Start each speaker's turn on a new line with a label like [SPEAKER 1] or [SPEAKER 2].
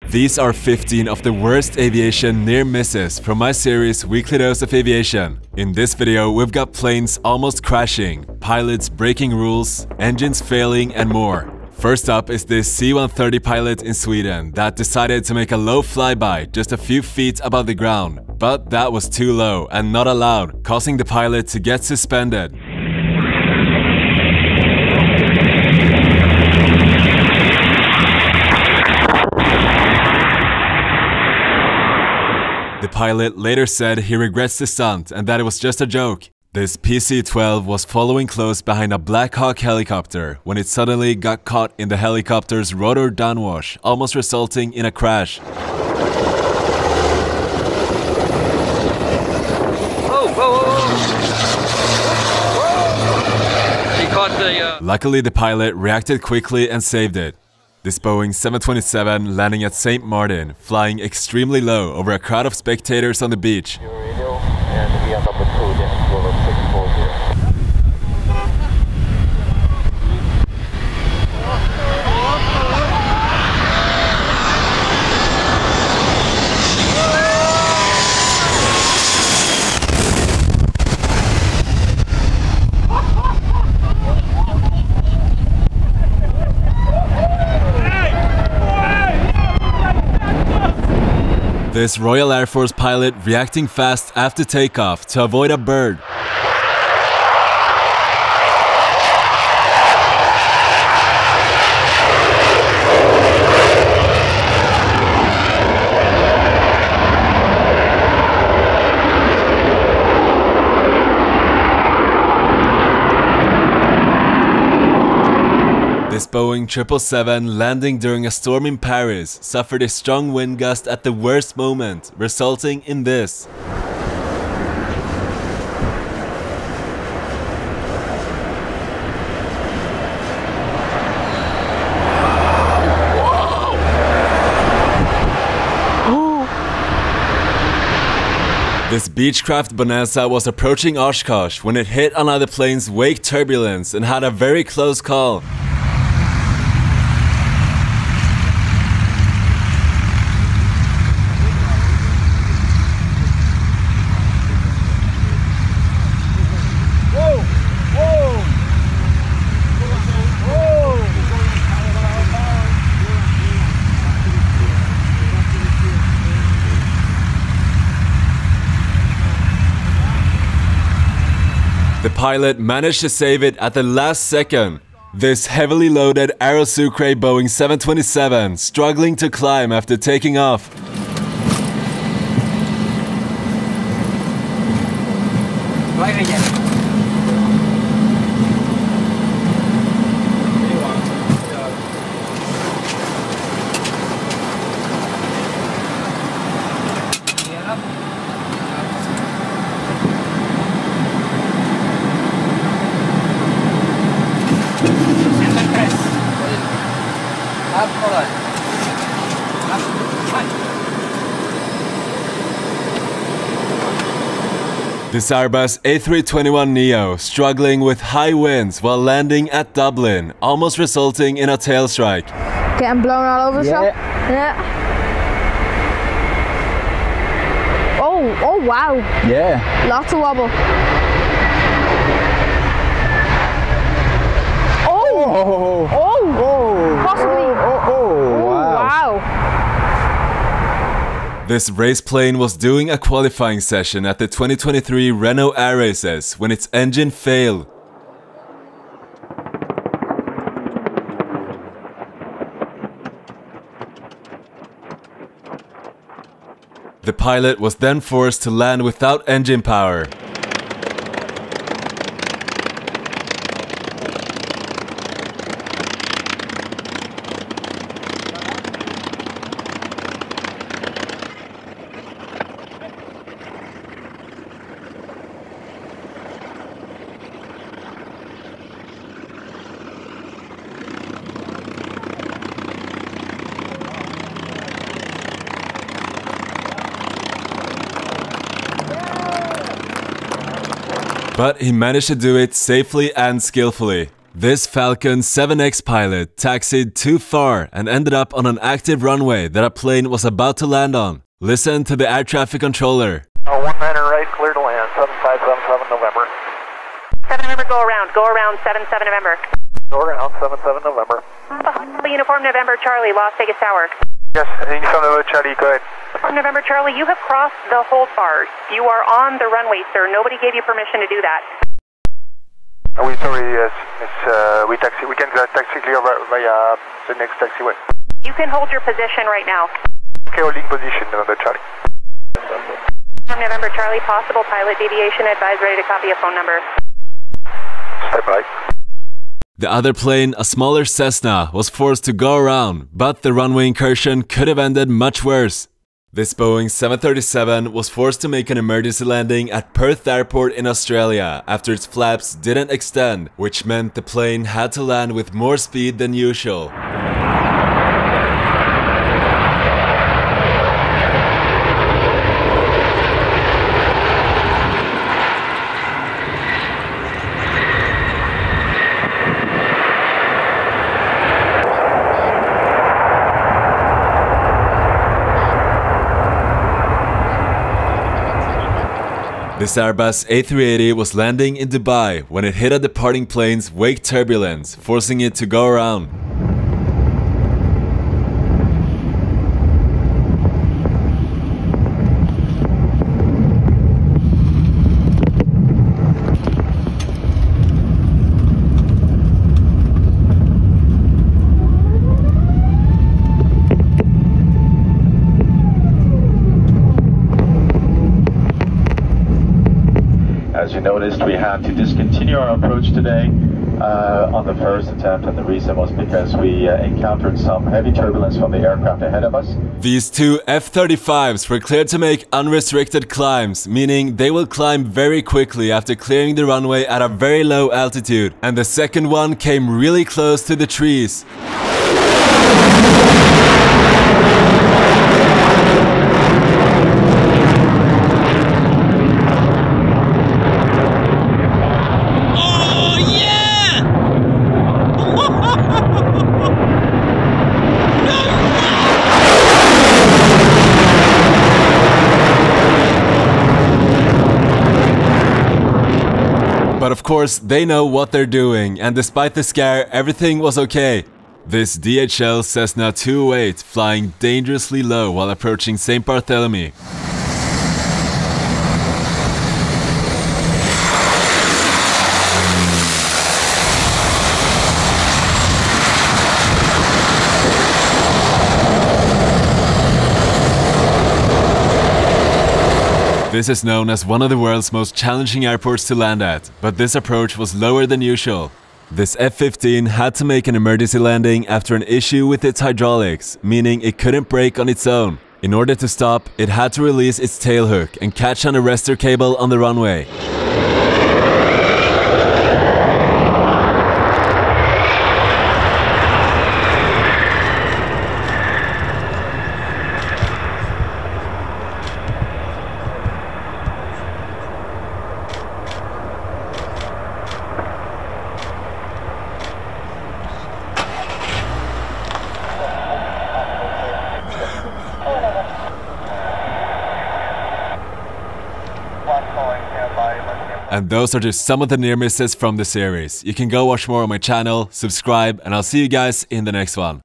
[SPEAKER 1] These are 15 of the worst aviation near misses from my series Weekly Dose of Aviation. In this video, we've got planes almost crashing, pilots breaking rules, engines failing, and more. First up is this C-130 pilot in Sweden that decided to make a low flyby just a few feet above the ground. But that was too low and not allowed, causing the pilot to get suspended. The pilot later said he regrets the stunt and that it was just a joke. This PC-12 was following close behind a Black Hawk helicopter when it suddenly got caught in the helicopter's rotor downwash, almost resulting in a crash. Luckily, the pilot reacted quickly and saved it. This Boeing 727 landing at St. Martin, flying extremely low over a crowd of spectators on the beach. This Royal Air Force pilot reacting fast after takeoff to avoid a bird. This Boeing 777 landing during a storm in Paris suffered a strong wind gust at the worst moment, resulting in this. This Beechcraft Bonanza was approaching Oshkosh when it hit another plane's wake turbulence and had a very close call. The pilot managed to save it at the last second. This heavily loaded Aerosucre Boeing 727 struggling to climb after taking off. This Airbus A321neo struggling with high winds while landing at Dublin, almost resulting in a tail strike.
[SPEAKER 2] Getting blown all over the shop? Yeah. Oh wow.
[SPEAKER 3] Yeah.
[SPEAKER 2] Lots of wobble. Possibly. Wow.
[SPEAKER 1] This race plane was doing a qualifying session at the 2023 Renault Air Races when its engine failed. The pilot was then forced to land without engine power. But he managed to do it safely and skillfully. This Falcon 7X pilot taxied too far and ended up on an active runway that a plane was about to land on. Listen to the air traffic controller.
[SPEAKER 3] 19 right, clear to land, 7577 November.
[SPEAKER 4] 7 November, go around 77 November.
[SPEAKER 3] Go around, 77 November.
[SPEAKER 4] Uniform November Charlie, Las Vegas Tower.
[SPEAKER 3] Yes, Uniform November Charlie, go ahead.
[SPEAKER 4] Uniform November Charlie, you have crossed the hold bars. You are on the runway, sir. Nobody gave you permission to do that.
[SPEAKER 3] We sorry, yes, we can taxi clear via the next taxiway.
[SPEAKER 4] You can hold your position right now.
[SPEAKER 3] Okay, holding position, November Charlie.
[SPEAKER 4] From November Charlie, possible pilot deviation, advise ready to copy a phone number.
[SPEAKER 3] Step right.
[SPEAKER 1] The other plane, a smaller Cessna, was forced to go around, but the runway incursion could have ended much worse. This Boeing 737 was forced to make an emergency landing at Perth Airport in Australia after its flaps didn't extend, which meant the plane had to land with more speed than usual. This Airbus A380 was landing in Dubai when it hit a departing plane's wake turbulence, forcing it to go around.
[SPEAKER 5] As you noticed, we had to discontinue our approach today on the first attempt, and the reason was because we encountered some heavy turbulence from the aircraft ahead of us.
[SPEAKER 1] These two F-35s were cleared to make unrestricted climbs, meaning they will climb very quickly after clearing the runway at a very low altitude, and the second one came really close to the trees. But of course, they know what they're doing, and despite the scare, everything was okay. This DHL Cessna 208 flying dangerously low while approaching St. Barthélemy. This is known as one of the world's most challenging airports to land at, but this approach was lower than usual. This F-15 had to make an emergency landing after an issue with its hydraulics, meaning it couldn't brake on its own. In order to stop, it had to release its tailhook and catch an arrestor cable on the runway. And those are just some of the near misses from the series. You can go watch more on my channel, subscribe, and I'll see you guys in the next one.